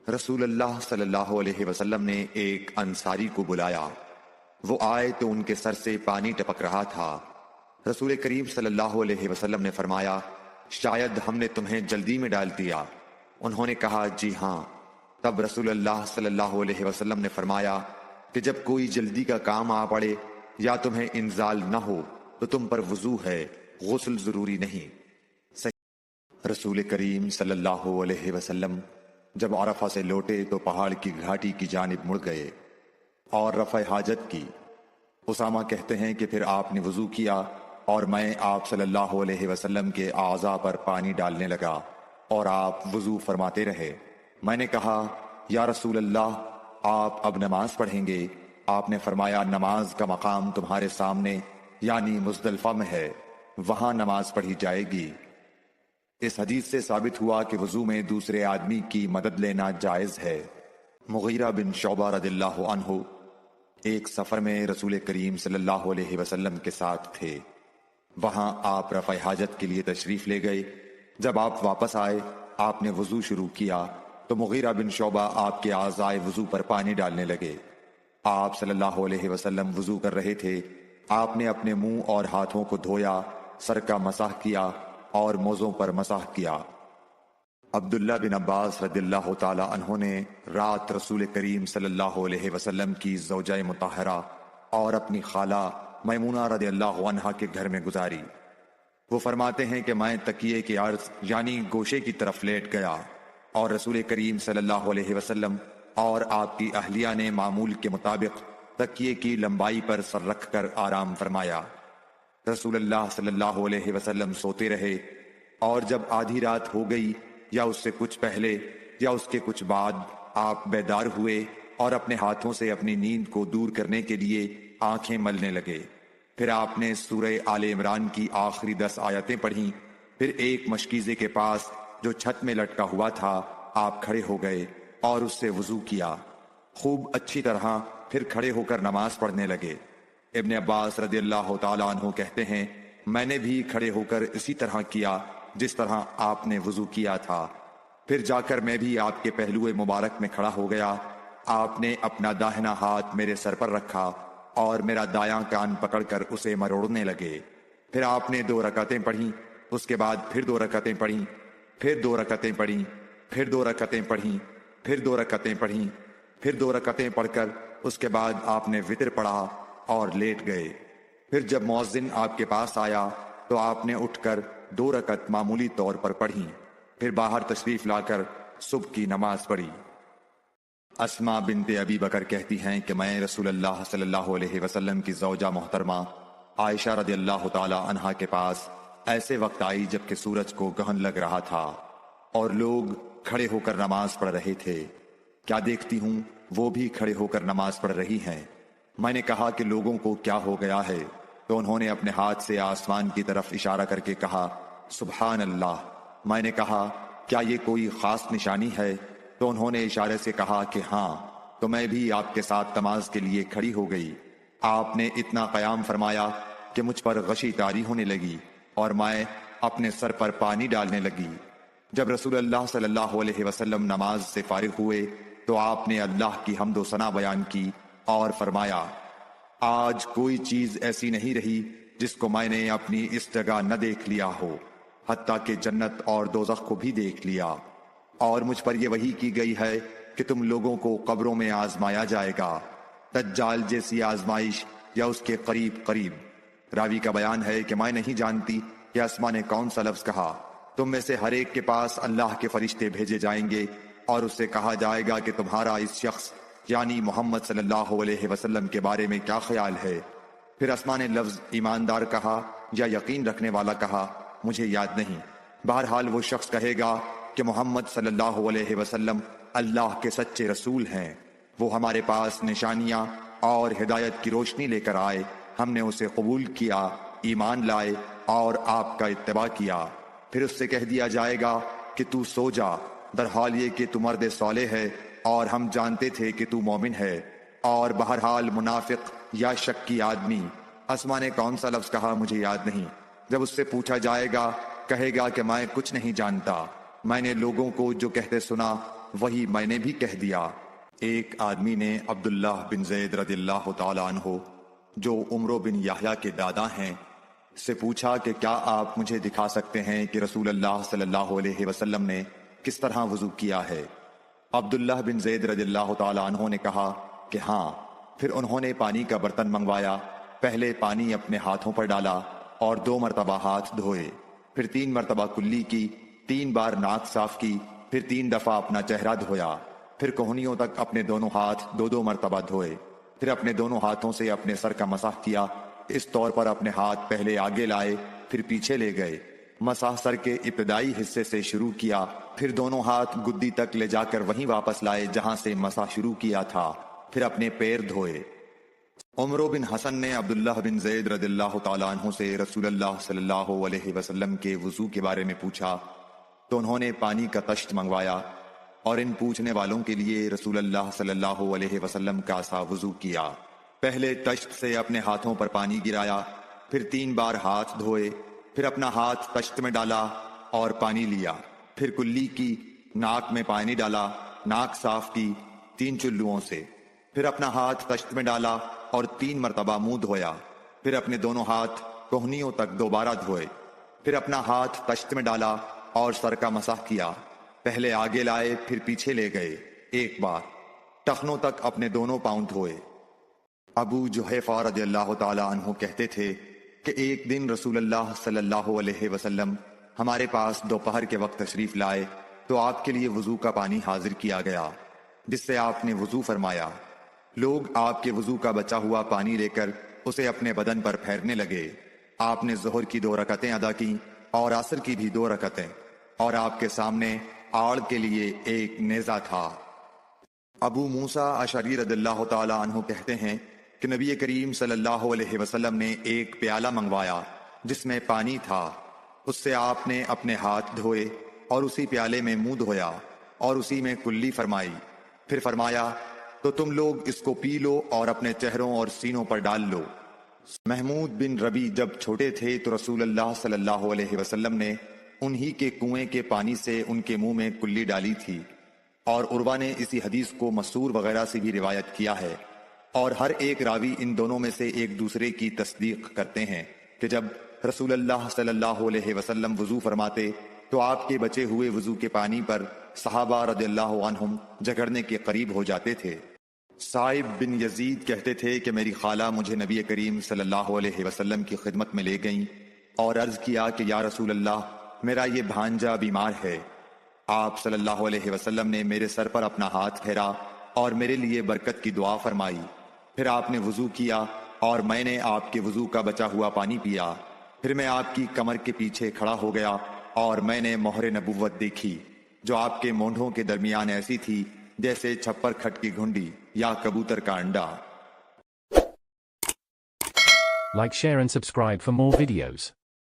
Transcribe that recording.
رسول اللہ صلی اللہ علیہ وسلم نے ایک انصاری کو بلایا۔ وہ آئے تو ان کے سر سے پانی ٹپک رہا تھا۔ رسول کریم صلی اللہ علیہ وسلم نے فرمایا، شاید ہم نے تمہیں جلدی میں ڈال دیا۔ انہوں نے کہا، جی ہاں۔ تب رسول اللہ صلی اللہ علیہ وسلم نے فرمایا کہ جب کوئی جلدی کا کام آ پڑے یا تمہیں انزال نہ ہو تو تم پر وضو ہے، غسل ضروری نہیں۔ رسول کریم صلی اللہ علیہ وسلم جب عرفہ سے لوٹے تو پہاڑ کی گھاٹی کی جانب مڑ گئے اور رفع حاجت کی۔ اسامہ کہتے ہیں کہ پھر آپ نے وضو کیا اور میں آپ صلی اللہ علیہ وسلم کے اعضاء پر پانی ڈالنے لگا اور آپ وضو فرماتے رہے۔ میں نے کہا، یا رسول اللہ، آپ اب نماز پڑھیں گے؟ آپ نے فرمایا، نماز کا مقام تمہارے سامنے یعنی مزدلفہ میں ہے، وہاں نماز پڑھی جائے گی۔ اس حدیث سے ثابت ہوا کہ وضو میں دوسرے آدمی کی مدد لینا جائز ہے۔ مغیرہ بن شعبہ رضی اللہ عنہ ایک سفر میں رسول کریم صلی اللہ علیہ وسلم کے ساتھ تھے۔ وہاں آپ رفع حاجت کے لیے تشریف لے گئے۔ جب آپ واپس آئے، آپ نے وضو شروع کیا تو مغیرہ بن شعبہ آپ کے اعضائے وضو پر پانی ڈالنے لگے۔ آپ صلی اللہ علیہ وسلم وضو کر رہے تھے۔ آپ نے اپنے منہ اور ہاتھوں کو دھویا، سر کا مسح کیا اور موزوں پر مسح کیا۔ عبداللہ بن عباس رضی اللہ تعالی عنہ نے رات رسول کریم صلی اللہ علیہ وسلم کی زوجہ مطہرہ اور اپنی خالہ میمونہ رضی اللہ عنہا کے گھر میں گزاری۔ وہ فرماتے ہیں کہ میں تکیے کے عرض یعنی گوشے کی طرف لیٹ گیا اور رسول کریم صلی اللہ علیہ وسلم اور آپ کی اہلیہ نے معمول کے مطابق تکیے کی لمبائی پر سر رکھ کر آرام فرمایا۔ رسول اللہ صلی اللہ علیہ وسلم سوتے رہے اور جب آدھی رات ہو گئی یا اس سے کچھ پہلے یا اس کے کچھ بعد آپ بیدار ہوئے اور اپنے ہاتھوں سے اپنی نیند کو دور کرنے کے لیے آنکھیں ملنے لگے۔ پھر آپ نے سورہ آل عمران کی آخری 10 آیتیں پڑھیں۔ پھر ایک مشکیزے کے پاس جو چھت میں لٹکا ہوا تھا آپ کھڑے ہو گئے اور اس سے وضو کیا خوب اچھی طرح، پھر کھڑے ہو کر نماز پڑھنے لگے۔ ابن عباس رضی اللہ تعالی عنہ کہتے ہیں، میں نے بھی کھڑے ہو کر اسی طرح کیا جس طرح آپ نے وضو کیا تھا۔ پھر جا کر میں بھی آپ کے پہلو مبارک میں کھڑا ہو گیا۔ آپ نے اپنا داہنا ہاتھ میرے سر پر رکھا اور میرا دایاں کان پکڑ کر اسے مروڑنے لگے۔ پھر آپ نے 2 رکعتیں پڑھیں، اس کے بعد پھر 2 رکعتیں پڑھیں، پھر 2 رکعتیں پڑھیں، پھر 2 رکعتیں پڑھیں، پھر 2 رکعتیں پڑھیں، پھر 2 رکعتیں پڑھ کر اس کے بعد آپ نے وتر پڑھا اور لیٹ گئے۔ پھر جب مؤذن آپ کے پاس آیا تو آپ نے اٹھ کر 2 رکعت معمولی طور پر پڑھیں، پھر باہر تشریف لا کر صبح کی نماز پڑھی۔ اسماء بنت ابی بکر کہتی ہیں کہ میں رسول اللہ صلی اللہ علیہ وسلم کی زوجہ محترمہ عائشہ رضی اللہ تعالی عنہا کے پاس ایسے وقت آئی جبکہ سورج کو گہن لگ رہا تھا اور لوگ کھڑے ہو کر نماز پڑھ رہے تھے۔ کیا دیکھتی ہوں وہ بھی کھڑے ہو کر نماز پڑھ رہی ہیں۔ میں نے کہا کہ لوگوں کو کیا ہو گیا ہے، تو انہوں نے اپنے ہاتھ سے آسمان کی طرف اشارہ کر کے کہا، سبحان اللہ۔ میں نے کہا، کیا یہ کوئی خاص نشانی ہے؟ تو انہوں نے اشارے سے کہا کہ ہاں۔ تو میں بھی آپ کے ساتھ نماز کے لیے کھڑی ہو گئی۔ آپ نے اتنا قیام فرمایا کہ مجھ پر غشی طاری ہونے لگی اور میں اپنے سر پر پانی ڈالنے لگی۔ جب رسول اللہ صلی اللہ علیہ وسلم نماز سے فارغ ہوئے تو آپ نے اللہ کی حمد و ثنا بیان کی اور فرمایا، آج کوئی چیز ایسی نہیں رہی جس کو میں نے اپنی اس جگہ نہ دیکھ لیا ہو، حتیٰ کہ جنت اور دوزخ کو بھی دیکھ لیا۔ اور مجھ پر یہ وحی کی گئی ہے کہ تم لوگوں کو قبروں میں آزمایا جائے گا، دجال جیسی آزمائش یا اس کے قریب قریب۔ راوی کا بیان ہے کہ میں نہیں جانتی کہ اسماء نے کون سا لفظ کہا۔ تم میں سے ہر ایک کے پاس اللہ کے فرشتے بھیجے جائیں گے اور اس سے کہا جائے گا کہ تمہارا اس شخص یعنی محمد صلی اللہ علیہ وسلم کے بارے میں کیا خیال ہے۔ پھر اسماء نے لفظ ایماندار کہا یا یقین رکھنے والا کہا، مجھے یاد نہیں۔ بہرحال وہ شخص کہے گا کہ محمد صلی اللہ علیہ وسلم اللہ کے سچے رسول ہیں، وہ ہمارے پاس نشانیاں اور ہدایت کی روشنی لے کر آئے، ہم نے اسے قبول کیا، ایمان لائے اور آپ کا اتباع کیا۔ پھر اس سے کہہ دیا جائے گا کہ تو سو جا، در حال یہ کہ تو مرد صالح ہے اور ہم جانتے تھے کہ تو مومن ہے۔ اور بہرحال منافق یا شکی آدمی، اسماء نے کون سا لفظ کہا مجھے یاد نہیں۔ جب اس سے پوچھا جائے گا کہے گا کہ میں کچھ نہیں جانتا، میں نے لوگوں کو جو کہتے سنا وہی میں نے بھی کہہ دیا۔ ایک آدمی نے عبداللہ بن زید رضی اللہ تعالیٰ عنہ جو عمرو بن یحییٰ کے دادا ہیں سے پوچھا کہ کیا آپ مجھے دکھا سکتے ہیں کہ رسول اللہ صلی اللہ علیہ وسلم نے کس طرح وضو کیا ہے؟ عبداللہ بن زید رضی اللہ تعالیٰ عنہ نے کہا کہ ہاں۔ پھر انہوں نے پانی کا برتن منگوایا، پہلے پانی اپنے ہاتھوں پر ڈالا اور 2 مرتبہ ہاتھ دھوئے، پھر 3 مرتبہ کلی کی، 3 بار ناک صاف کی، پھر 3 دفعہ اپنا چہرہ دھویا، پھر کوہنیوں تک اپنے دونوں ہاتھ 2 مرتبہ دھوئے، پھر اپنے دونوں ہاتھوں سے اپنے سر کا مسح کیا۔ اس طور پر اپنے ہاتھ پہلے آگے لائے پھر پیچھے لے گئے، مسح سر کے ابتدائی حصے سے شروع کیا، پھر دونوں ہاتھ گدی تک لے جا کر وہیں واپس لائے جہاں سے مسح شروع کیا تھا، پھر اپنے پیر دھوئے۔ عمرو بن حسن نے عبداللہ بن زید رضی اللہ تعالیٰ عنہ سے رسول اللہ صلی اللہ علیہ وسلم کے وضو کے بارے میں پوچھا تو انہوں نے پانی کا تشت منگوایا اور ان پوچھنے والوں کے لیے رسول اللہ صلی اللہ علیہ وسلم کا سا وضو کیا۔ پہلے تشت سے اپنے ہاتھوں پر پانی گرایا، پھر 3 بار ہاتھ دھوئے، پھر اپنا ہاتھ تشت میں ڈالا اور پانی لیا، پھر کلی کی، ناک میں پانی ڈالا، ناک صاف کی 3 چلوؤں سے، پھر اپنا ہاتھ تشت میں ڈالا اور 3 مرتبہ منہ دھویا، پھر اپنے دونوں ہاتھ کوہنیوں تک دوبارہ دھوئے، پھر اپنا ہاتھ تشت میں ڈالا اور سر کا مسح کیا، پہلے آگے لائے پھر پیچھے لے گئے 1 بار، ٹخنوں تک اپنے دونوں پاؤں دھوئے۔ ابو جحیفہ رضی اللہ تعالیٰ عنہ کہتے تھے کہ ایک دن رسول اللہ صلی اللہ علیہ وسلم ہمارے پاس دوپہر کے وقت تشریف لائے تو آپ کے لیے وضو کا پانی حاضر کیا گیا جس سے آپ نے وضو فرمایا۔ لوگ آپ کے وضو کا بچا ہوا پانی لے کر اسے اپنے بدن پر پھیرنے لگے۔ آپ نے ظہر کی 2 رکعتیں ادا کیں اور عصر کی بھی 2 رکعتیں، اور آپ کے سامنے آڑ کے لیے ایک نیزہ تھا۔ ابو موسیٰ اشعری رضی اللہ تعالیٰ عنہ کہتے ہیں کہ نبی کریم صلی اللہ علیہ وسلم نے ایک پیالہ منگوایا جس میں پانی تھا، اس سے آپ نے اپنے ہاتھ دھوئے اور اسی پیالے میں منہ دھویا اور اسی میں کلی فرمائی، پھر فرمایا تو تم لوگ اس کو پی لو اور اپنے چہروں اور سینوں پر ڈال لو۔ محمود بن ربی جب چھوٹے تھے تو رسول اللہ صلی اللہ علیہ وسلم نے انہی کے کنویں کے پانی سے ان کے منہ میں کلی ڈالی تھی، اور عروہ نے اسی حدیث کو مسعور وغیرہ سے بھی روایت کیا ہے، اور ہر ایک راوی ان دونوں میں سے ایک دوسرے کی تصدیق کرتے ہیں کہ جب رسول اللہ صلی اللہ علیہ وسلم وضو فرماتے تو آپ کے بچے ہوئے وضو کے پانی پر صحابہ رضی اللہ عنہم جھگڑنے کے قریب ہو جاتے تھے۔ صائب بن یزید کہتے تھے کہ میری خالہ مجھے نبی کریم صلی اللہ علیہ وسلم کی خدمت میں لے گئیں اور عرض کیا کہ یا رسول اللہ، میرا یہ بھانجا بیمار ہے۔ آپ صلی اللہ علیہ وسلم نے میرے سر پر اپنا ہاتھ پھیرا اور میرے لیے برکت کی دعا فرمائی، پھر آپ نے وضو کیا اور میں نے آپ کے وضو کا بچا ہوا پانی پیا، پھر میں آپ کی کمر کے پیچھے کھڑا ہو گیا اور میں نے مہر نبوت دیکھی جو آپ کے مونڈھوں کے درمیان ایسی تھی جیسے چھپر کھٹ کی گھنڈی یا کبوتر کا انڈا۔ Like, share and subscribe for more videos.